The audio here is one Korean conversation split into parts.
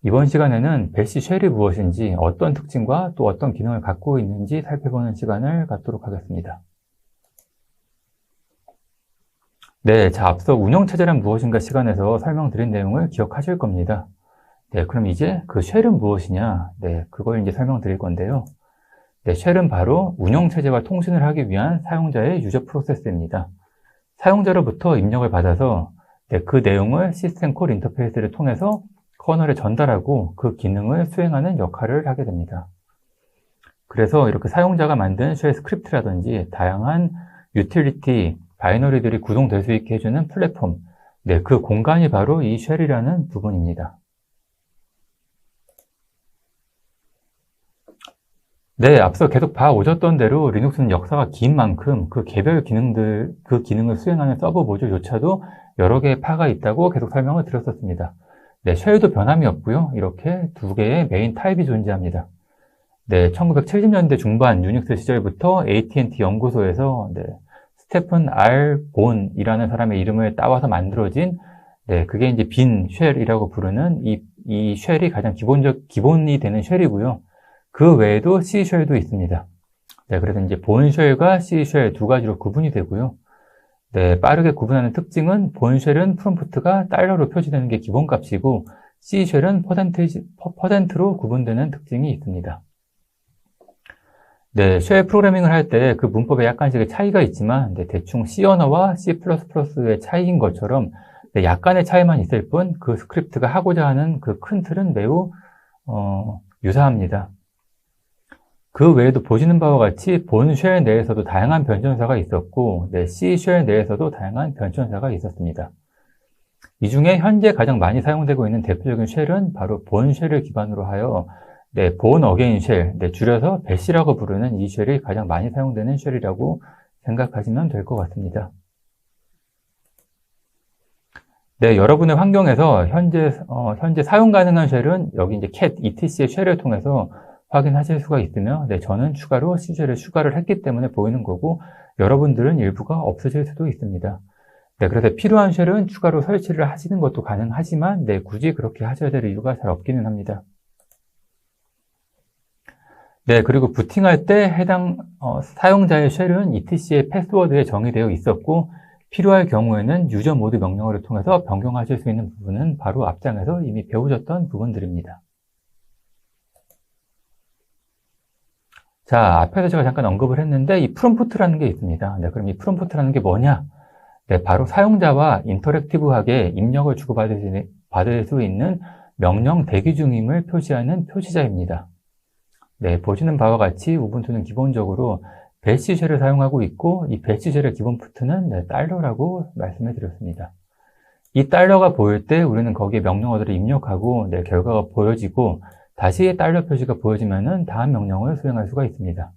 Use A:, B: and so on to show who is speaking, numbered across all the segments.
A: 이번 시간에는 배시 쉘이 무엇인지, 어떤 특징과 또 어떤 기능을 갖고 있는지 살펴보는 시간을 갖도록 하겠습니다. 네, 자, 앞서 운영체제란 무엇인가 시간에서 설명드린 내용을 기억하실 겁니다. 네, 그럼 이제 그 쉘은 무엇이냐? 네, 그걸 이제 설명드릴 건데요. 네, 쉘은 바로 운영체제와 통신을 하기 위한 사용자의 유저 프로세스입니다. 사용자로부터 입력을 받아서 그 내용을 시스템 콜 인터페이스를 통해서 커널에 전달하고 그 기능을 수행하는 역할을 하게 됩니다. 그래서 이렇게 사용자가 만든 쉘 스크립트라든지 다양한 유틸리티, 바이너리들이 구동될 수 있게 해주는 플랫폼, 그 공간이 바로 이 쉘이라는 부분입니다. 네, 앞서 계속 봐오셨던 대로 리눅스는 역사가 긴 만큼 그 개별 기능들, 그 기능을 수행하는 서버 모듈조차도 여러 개의 파가 있다고 계속 설명을 드렸었습니다. 네, 쉘도 변함이 없고요. 이렇게 두 개의 메인 타입이 존재합니다. 네, 1970년대 중반 유닉스 시절부터 AT&T 연구소에서 스테픈 R. 본이라는 사람의 이름을 따와서 만들어진 그게 이제 빈 쉘이라고 부르는 이 쉘이 가장 기본이 되는 쉘이고요. 그 외에도 C 쉘도 있습니다. 네, 그래서 이제 본 쉘과 C 쉘 두 가지로 구분이 되고요. 네, 빠르게 구분하는 특징은 본 쉘은 프롬프트가 달러로 표시되는 게 기본값이고 C 쉘은 퍼센트로 구분되는 특징이 있습니다. 네, 쉘 프로그래밍을 할 때 그 문법에 약간씩의 차이가 있지만 대충 C 언어와 C++의 차이인 것처럼 약간의 차이만 있을 뿐 그 스크립트가 하고자 하는 그 큰 틀은 매우 유사합니다. 그 외에도 보시는 바와 같이 본 쉘 내에서도 다양한 변천사가 있었고 C 쉘 내에서도 다양한 변천사가 있었습니다. 이 중에 현재 가장 많이 사용되고 있는 대표적인 쉘은 바로 본 쉘을 기반으로 하여 본 어게인 쉘, 줄여서 배시라고 부르는 이 쉘이 가장 많이 사용되는 쉘이라고 생각하시면 될 것 같습니다. 네, 여러분의 환경에서 현재 사용 가능한 쉘은 여기 이제 cat etc의 쉘을 통해서 확인하실 수가 있으며, 저는 추가로 C 쉘을 추가를 했기 때문에 보이는 거고, 여러분들은 일부가 없으실 수도 있습니다. 그래서 필요한 쉘은 추가로 설치를 하시는 것도 가능하지만, 굳이 그렇게 하셔야 될 이유가 잘 없기는 합니다. 그리고 부팅할 때 해당 사용자의 쉘은 etc의 패스워드에 정의되어 있었고, 필요할 경우에는 유저 모드 명령어를 통해서 변경하실 수 있는 부분은 바로 앞장에서 이미 배우셨던 부분들입니다. 자, 앞에서 제가 잠깐 언급을 했는데 이 프롬프트라는 게 있습니다. 그럼 이 프롬프트라는 게 뭐냐? 바로 사용자와 인터랙티브하게 입력을 주고받을 수 있는 명령 대기 중임을 표시하는 표시자입니다. 보시는 바와 같이 우분투는 기본적으로 배시 쉘을 사용하고 있고 이 배시 쉘의 기본 푸트는 달러라고 말씀을 드렸습니다. 이 달러가 보일 때 우리는 거기에 명령어들을 입력하고 결과가 보여지고 다시 달러 표시가 보여지면은 다음 명령을 수행할 수가 있습니다.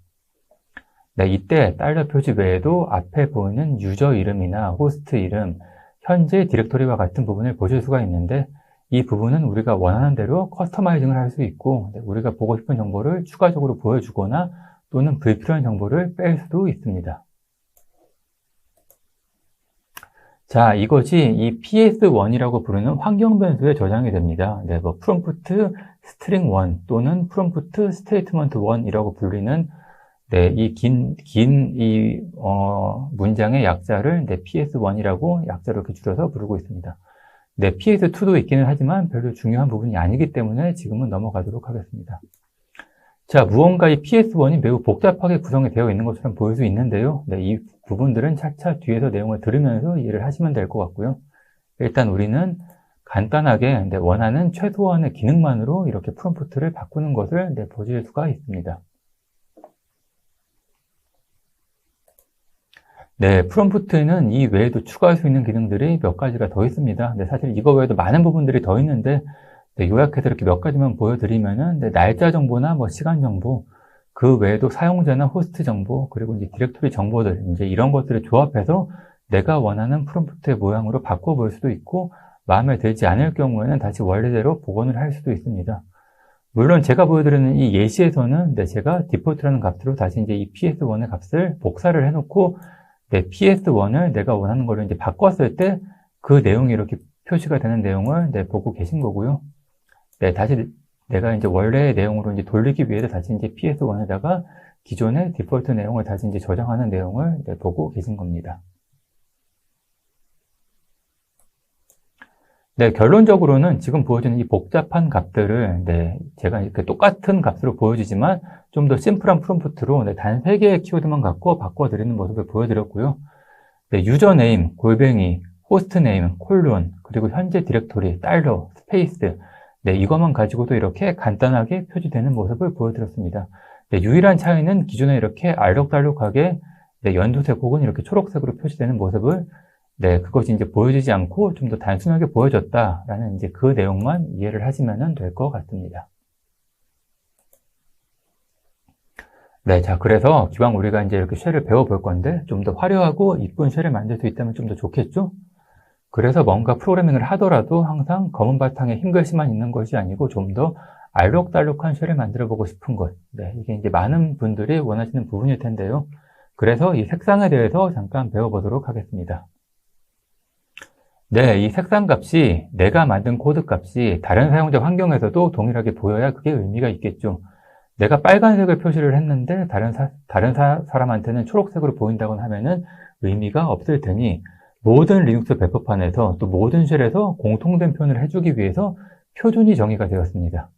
A: 이때 달러 표시 외에도 앞에 보이는 유저 이름이나 호스트 이름, 현재 디렉토리와 같은 부분을 보실 수가 있는데 이 부분은 우리가 원하는 대로 커스터마이징을 할 수 있고 우리가 보고 싶은 정보를 추가적으로 보여주거나 또는 불필요한 정보를 뺄 수도 있습니다. 자, 이것이 이 ps1이라고 부르는 환경 변수에 저장이 됩니다. 프롬프트 스트링 1 또는 프롬프트 스테이트먼트 1이라고 불리는 이 문장의 약자를 ps1이라고 약자로 이렇게 줄여서 부르고 있습니다. ps2도 있기는 하지만 별로 중요한 부분이 아니기 때문에 지금은 넘어가도록 하겠습니다. 자, 무언가 이 ps1이 매우 복잡하게 구성이 되어 있는 것처럼 보일 수 있는데요. 이 부분들은 차차 뒤에서 내용을 들으면서 이해를 하시면 될 것 같고요. 일단 우리는 간단하게 원하는 최소한의 기능만으로 이렇게 프롬프트를 바꾸는 것을 보실 수가 있습니다. 프롬프트에는 이 외에도 추가할 수 있는 기능들이 몇 가지가 더 있습니다. 사실 이거 외에도 많은 부분들이 더 있는데 요약해서 이렇게 몇 가지만 보여드리면은 날짜 정보나 시간 정보, 그 외에도 사용자나 호스트 정보, 그리고 이제 디렉토리 정보들, 이제 이런 것들을 조합해서 내가 원하는 프롬프트의 모양으로 바꿔볼 수도 있고, 마음에 들지 않을 경우에는 다시 원래대로 복원을 할 수도 있습니다. 물론 제가 보여드리는 이 예시에서는 제가 디폴트라는 값으로 다시 이제 이 ps1의 값을 복사를 해놓고 ps1을 내가 원하는 거를 이제 바꿨을 때 그 내용이 이렇게 표시가 되는 내용을 보고 계신 거고요. 네, 다시 내가 이제 원래의 내용으로 이제 돌리기 위해서 다시 이제 PS1에다가 기존의 디폴트 내용을 다시 이제 저장하는 내용을 보고 계신 겁니다. 네, 결론적으로는 지금 보여주는 이 복잡한 값들을, 제가 이렇게 똑같은 값으로 보여주지만 좀 더 심플한 프롬프트로 단 3개의 키워드만 갖고 바꿔드리는 모습을 보여드렸고요. 유저네임, 골뱅이, 호스트네임, 콜론, 그리고 현재 디렉토리, 달러, 스페이스, 이것만 가지고도 이렇게 간단하게 표시되는 모습을 보여드렸습니다. 유일한 차이는 기존에 이렇게 알록달록하게 연두색 혹은 이렇게 초록색으로 표시되는 모습을 그것이 이제 보여지지 않고 좀 더 단순하게 보여졌다라는 이제 그 내용만 이해를 하시면 될 것 같습니다. 자, 그래서 기왕 우리가 이제 이렇게 쉘을 배워볼 건데 좀 더 화려하고 이쁜 쉘을 만들 수 있다면 좀 더 좋겠죠? 그래서 뭔가 프로그래밍을 하더라도 항상 검은 바탕에 흰 글씨만 있는 것이 아니고 좀 더 알록달록한 쉘을 만들어 보고 싶은 것. 이게 이제 많은 분들이 원하시는 부분일 텐데요. 그래서 이 색상에 대해서 잠깐 배워보도록 하겠습니다. 이 색상 값이 내가 만든 코드 값이 다른 사용자 환경에서도 동일하게 보여야 그게 의미가 있겠죠. 내가 빨간색을 표시를 했는데 다른 사람한테는 초록색으로 보인다고 하면은 의미가 없을 테니 모든 리눅스 배포판에서 또 모든 쉘에서 공통된 표현을 해주기 위해서 표준이 정의가 되었습니다.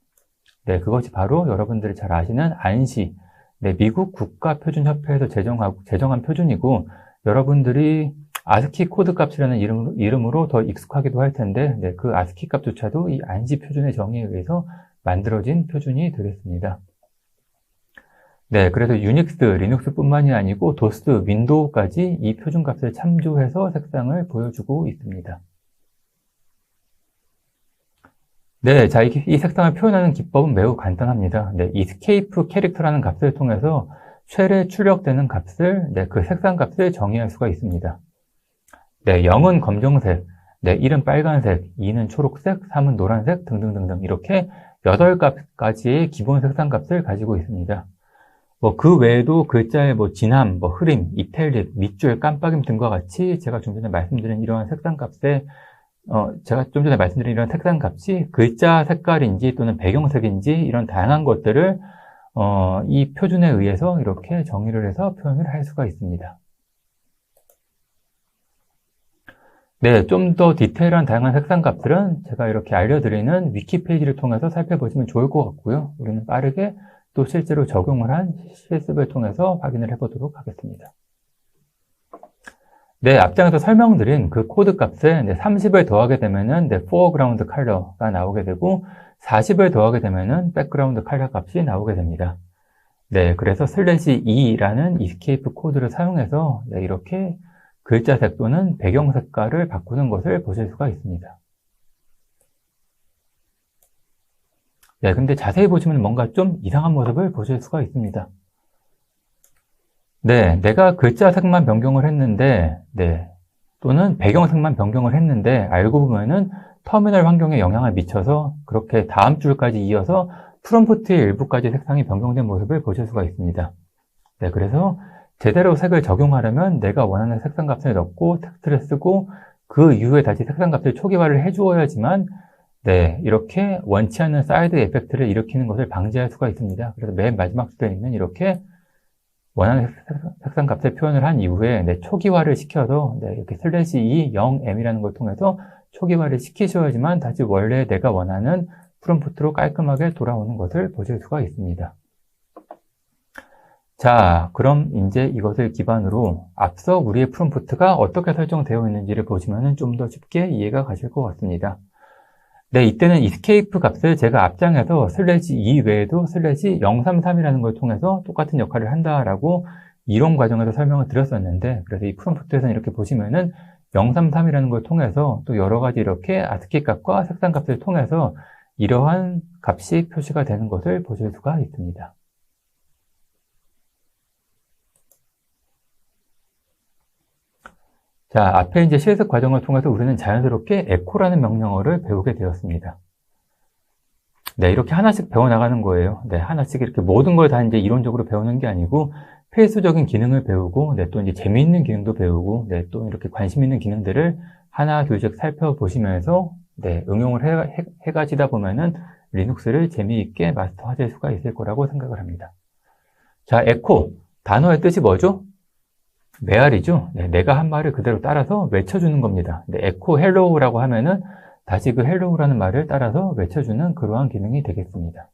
A: 그것이 바로 여러분들이 잘 아시는 안시, 미국 국가표준협회에서 제정한 표준이고 여러분들이 아스키 코드 값이라는 이름으로 더 익숙하기도 할 텐데 그 아스키 값조차도 이 안시 표준의 정의에 의해서 만들어진 표준이 되겠습니다. 그래서 유닉스, 리눅스뿐만이 아니고 도스, 윈도우까지 이 표준값을 참조해서 색상을 보여주고 있습니다. 자, 이 색상을 표현하는 기법은 매우 간단합니다. escape 캐릭터라는 값을 통해서 쉘에 출력되는 값을, 그 색상 값을 정의할 수가 있습니다. 0은 검정색, 1은 빨간색, 2는 초록색, 3은 노란색 등등등등 이렇게 8가지의 기본 색상 값을 가지고 있습니다. 그 외에도 글자의 진함, 흐림, 이탈릭, 밑줄, 깜빡임 등과 같이 제가 좀 전에 말씀드린 이러한 색상 값이 글자 색깔인지 또는 배경색인지 이런 다양한 것들을 이 표준에 의해서 이렇게 정의를 해서 표현을 할 수가 있습니다. 좀 더 디테일한 다양한 색상 값들은 제가 이렇게 알려드리는 위키 페이지를 통해서 살펴보시면 좋을 것 같고요. 우리는 빠르게 또 실제로 적용을 한 실습을 통해서 확인을 해보도록 하겠습니다. 앞장에서 설명드린 그 코드 값에 30을 더하게 되면은 foreground color가 나오게 되고 40을 더하게 되면은 background color 값이 나오게 됩니다. 그래서 /e라는 escape 코드를 사용해서 이렇게 글자색 또는 배경 색깔을 바꾸는 것을 보실 수가 있습니다. 근데 자세히 보시면 뭔가 좀 이상한 모습을 보실 수가 있습니다. 내가 글자색만 변경을 했는데, 또는 배경색만 변경을 했는데, 알고 보면은 터미널 환경에 영향을 미쳐서 그렇게 다음 줄까지 이어서 프롬프트의 일부까지 색상이 변경된 모습을 보실 수가 있습니다. 그래서 제대로 색을 적용하려면 내가 원하는 색상 값을 넣고 텍스트를 쓰고 그 이후에 다시 색상 값을 초기화를 해주어야지만 이렇게 원치 않는 사이드 에펙트를 일으키는 것을 방지할 수가 있습니다. 그래서 맨 마지막 줄에 있는 이렇게 원하는 색상 값을 표현을 한 이후에 초기화를 시켜서 이렇게 /e 0m이라는 걸 통해서 초기화를 시키셔야지만 다시 원래 내가 원하는 프롬프트로 깔끔하게 돌아오는 것을 보실 수가 있습니다. 자, 그럼 이제 이것을 기반으로 앞서 우리의 프롬프트가 어떻게 설정되어 있는지를 보시면 좀 더 쉽게 이해가 가실 것 같습니다. 이때는 escape 값을 제가 앞장에서 /e 외에도 /033이라는 걸 통해서 똑같은 역할을 한다라고 이론 과정에서 설명을 드렸었는데, 그래서 이 프롬프트에서는 이렇게 보시면은 033이라는 걸 통해서 또 여러 가지 이렇게 아스키 값과 색상 값을 통해서 이러한 값이 표시가 되는 것을 보실 수가 있습니다. 자, 앞에 이제 실습 과정을 통해서 우리는 자연스럽게 echo라는 명령어를 배우게 되었습니다. 이렇게 하나씩 배워나가는 거예요. 하나씩 이렇게 모든 걸 다 이제 이론적으로 배우는 게 아니고 필수적인 기능을 배우고, 또 이제 재미있는 기능도 배우고, 또 이렇게 관심 있는 기능들을 하나 둘씩 살펴보시면서, 응용을 해가지다 보면은 리눅스를 재미있게 마스터하실 수가 있을 거라고 생각을 합니다. 자, 에코. 단어의 뜻이 뭐죠? 메아리죠? 네, 내가 한 말을 그대로 따라서 외쳐주는 겁니다. 네, 에코 헬로우라고 하면은 다시 그 헬로우라는 말을 따라서 외쳐주는 그러한 기능이 되겠습니다.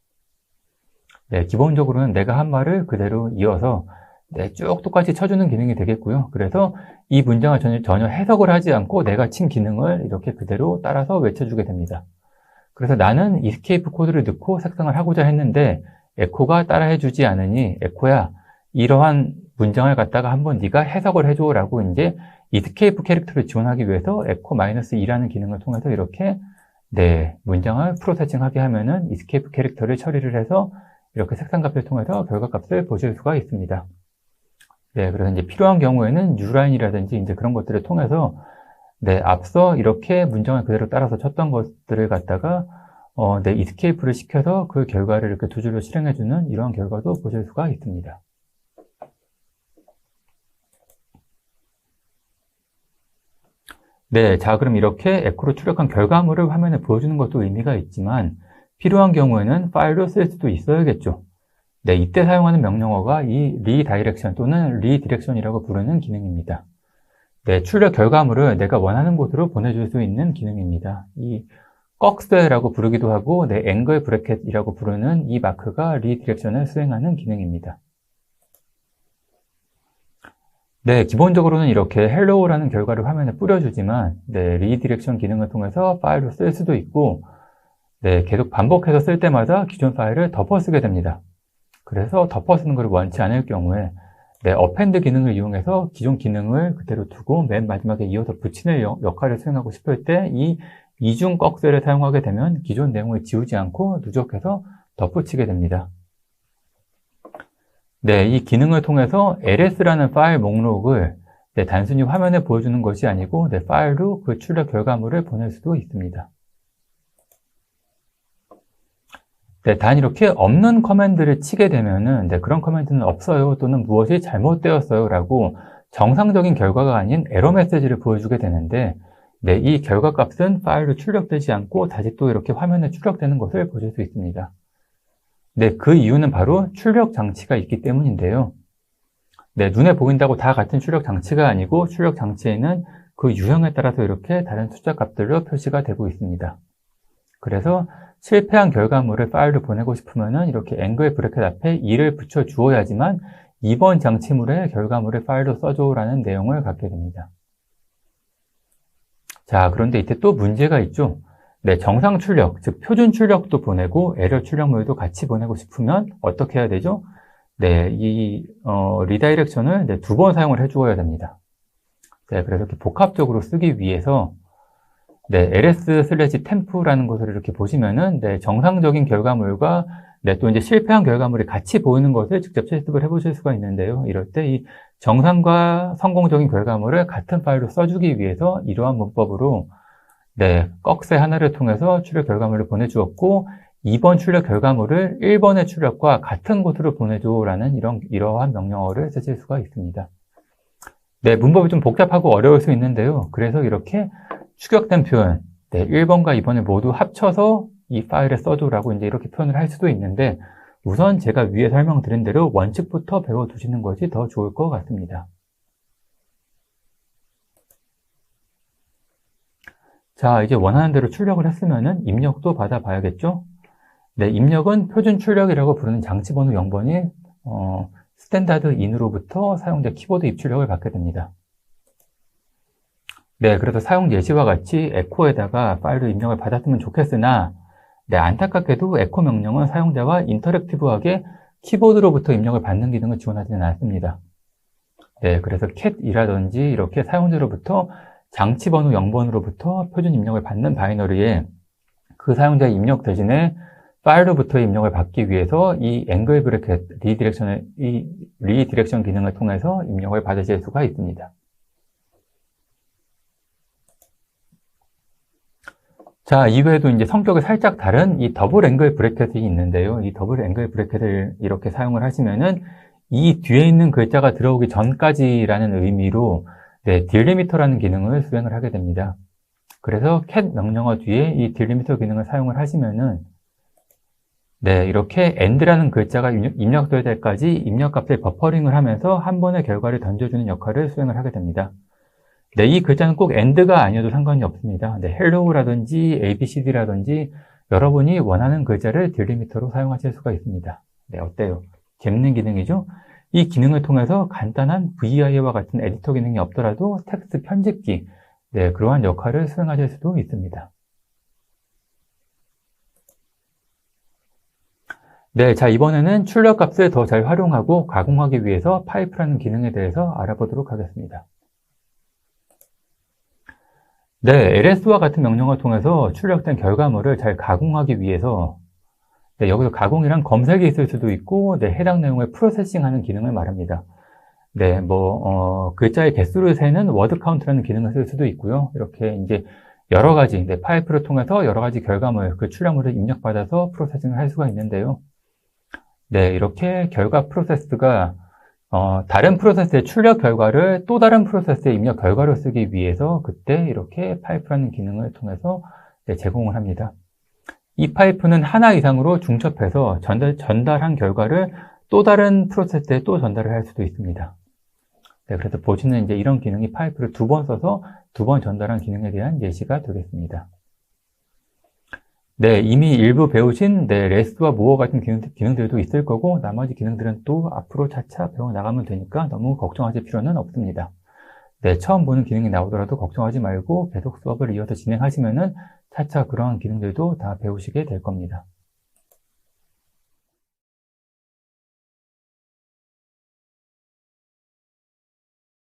A: 네, 기본적으로는 내가 한 말을 그대로 이어서 네, 쭉 똑같이 쳐주는 기능이 되겠고요. 그래서 이 문장을 전혀 해석을 하지 않고 내가 친 기능을 이렇게 그대로 따라서 외쳐주게 됩니다. 그래서 나는 이스케이프 코드를 넣고 색상을 하고자 했는데 에코가 따라해주지 않으니 에코야 이러한 문장을 갖다가 한번 네가 해석을 해줘라고 이제 이스케이프 캐릭터를 지원하기 위해서 에코-2라는 기능을 통해서 이렇게 네, 문장을 프로세싱하게 하면은 이스케이프 캐릭터를 처리를 해서 이렇게 색상값을 통해서 결과값을 보실 수가 있습니다. 네, 그래서 이제 필요한 경우에는 뉴라인이라든지 이제 그런 것들을 통해서 네, 앞서 이렇게 문장을 그대로 따라서 쳤던 것들을 갖다가 네, 이스케이프를 시켜서 그 결과를 이렇게 두 줄로 실행해주는 이러한 결과도 보실 수가 있습니다. 네, 자, 그럼 이렇게 에코로 출력한 결과물을 화면에 보여주는 것도 의미가 있지만 필요한 경우에는 파일로 쓸 수도 있어야겠죠. 네, 이때 사용하는 명령어가 이 리다이렉션 또는 리디렉션이라고 부르는 기능입니다. 네, 출력 결과물을 내가 원하는 곳으로 보내줄 수 있는 기능입니다. 이 꺽스라고 부르기도 하고 네, 앵글 브래켓이라고 부르는 이 마크가 리디렉션을 수행하는 기능입니다. 네, 기본적으로는 이렇게 hello라는 결과를 화면에 뿌려주지만 네, 리디렉션 기능을 통해서 파일로 쓸 수도 있고 네, 계속 반복해서 쓸 때마다 기존 파일을 덮어쓰게 됩니다. 그래서 덮어쓰는 것을 원치 않을 경우에 네, append 기능을 이용해서 기존 기능을 그대로 두고 맨 마지막에 이어서 붙이는 역할을 수행하고 싶을 때 이 이중 꺽쇠를 사용하게 되면 기존 내용을 지우지 않고 누적해서 덧붙이게 됩니다. 네, 이 기능을 통해서 ls라는 파일 목록을 네, 단순히 화면에 보여주는 것이 아니고 네, 파일로 그 출력 결과물을 보낼 수도 있습니다. 네, 단 이렇게 없는 커맨드를 치게 되면은 네, 그런 커맨드는 없어요 또는 무엇이 잘못되었어요 라고 정상적인 결과가 아닌 에러 메시지를 보여주게 되는데 네, 이 결과 값은 파일로 출력되지 않고 다시 또 이렇게 화면에 출력되는 것을 보실 수 있습니다. 네, 그 이유는 바로 출력 장치가 있기 때문인데요. 네, 눈에 보인다고 다 같은 출력 장치가 아니고 출력 장치에는 그 유형에 따라서 이렇게 다른 숫자 값들로 표시가 되고 있습니다. 그래서 실패한 결과물을 파일로 보내고 싶으면은 이렇게 앵글 브래켓 앞에 2를 붙여 주어야지만 이번 장치물의 결과물을 파일로 써줘라는 내용을 갖게 됩니다. 자, 그런데 이때 또 문제가 있죠. 네, 정상 출력, 즉 표준 출력도 보내고 에러 출력물도 같이 보내고 싶으면 어떻게 해야 되죠? 네, 이 리다이렉션을 네, 2번 사용을 해주어야 됩니다. 네, 그래서 이렇게 복합적으로 쓰기 위해서 네, ls/temp라는 것을 이렇게 보시면은 네, 정상적인 결과물과 네, 또 이제 실패한 결과물이 같이 보이는 것을 직접 실습을 해보실 수가 있는데요. 이럴 때 이 정상과 성공적인 결과물을 같은 파일로 써주기 위해서 이러한 문법으로 네, 꺽쇠 하나를 통해서 출력 결과물을 보내주었고 2번 출력 결과물을 1번의 출력과 같은 곳으로 보내줘라는 이러한 명령어를 쓰실 수가 있습니다. 네, 문법이 좀 복잡하고 어려울 수 있는데요. 그래서 이렇게 추격된 표현, 네, 1번과 2번을 모두 합쳐서 이 파일에 써줘라고 이제 이렇게 표현을 할 수도 있는데 우선 제가 위에 설명드린 대로 원칙부터 배워두시는 것이 더 좋을 것 같습니다. 자, 이제 원하는 대로 출력을 했으면은 입력도 받아봐야겠죠? 네, 입력은 표준 출력이라고 부르는 장치 번호 0번이 스탠다드 인으로부터 사용자 키보드 입출력을 받게 됩니다. 네, 그래서 사용 예시와 같이 에코에다가 파일로 입력을 받았으면 좋겠으나 네, 안타깝게도 에코 명령은 사용자와 인터랙티브하게 키보드로부터 입력을 받는 기능을 지원하지는 않습니다. 네, 그래서 cat이라든지 이렇게 사용자로부터 장치 번호 0번으로부터 표준 입력을 받는 바이너리에 그 사용자의 입력 대신에 파일로부터 입력을 받기 위해서 이 앵글 브래켓 리디렉션 기능을 통해서 입력을 받으실 수가 있습니다. 자, 이외에도 이제 성격이 살짝 다른 이 더블 앵글 브래켓이 있는데요. 이 더블 앵글 브래켓을 이렇게 사용을 하시면은 이 뒤에 있는 글자가 들어오기 전까지라는 의미로 네, 딜리미터라는 기능을 수행을 하게 됩니다. 그래서 cat 명령어 뒤에 이 딜리미터 기능을 사용을 하시면은 네, 이렇게 AND라는 글자가 입력될 때까지 입력값을 버퍼링을 하면서 한 번의 결과를 던져주는 역할을 수행을 하게 됩니다. 네, 이 글자는 꼭 AND가 아니어도 상관이 없습니다. 네, hello라든지 ABCD라든지 여러분이 원하는 글자를 딜리미터로 사용하실 수가 있습니다. 네, 어때요? 재밌는 기능이죠? 이 기능을 통해서 간단한 VI와 같은 에디터 기능이 없더라도 텍스트 편집기, 네, 그러한 역할을 수행하실 수도 있습니다. 네, 자, 이번에는 출력값을 더 잘 활용하고 가공하기 위해서 파이프라는 기능에 대해서 알아보도록 하겠습니다. 네, LS와 같은 명령을 통해서 출력된 결과물을 잘 가공하기 위해서 네, 여기서 가공이란 검색이 있을 수도 있고 네, 해당 내용을 프로세싱하는 기능을 말합니다. 네, 글자의 개수를 세는 워드 카운트라는 기능을 쓸 수도 있고요. 이렇게 이제 여러 가지 파이프를 통해서 여러 가지 결과물, 그 출력물을 입력받아서 프로세싱을 할 수가 있는데요. 네, 이렇게 결과 프로세스가 다른 프로세스의 출력 결과를 또 다른 프로세스의 입력 결과로 쓰기 위해서 그때 이렇게 파이프라는 기능을 통해서 제공을 합니다. 이 파이프는 하나 이상으로 중첩해서 전달한 결과를 또 다른 프로세스에 또 전달을 할 수도 있습니다. 네, 그래서 보시는 이제 이런 기능이 파이프를 두 번 써서 두 번 전달한 기능에 대한 예시가 되겠습니다. 네, 이미 일부 배우신 레스와 모어 같은 기능들도 있을 거고 나머지 기능들은 또 앞으로 차차 배워나가면 되니까 너무 걱정하실 필요는 없습니다. 네, 처음 보는 기능이 나오더라도 걱정하지 말고 계속 수업을 이어서 진행하시면은 차차 그러한 기능들도 다 배우시게 될 겁니다.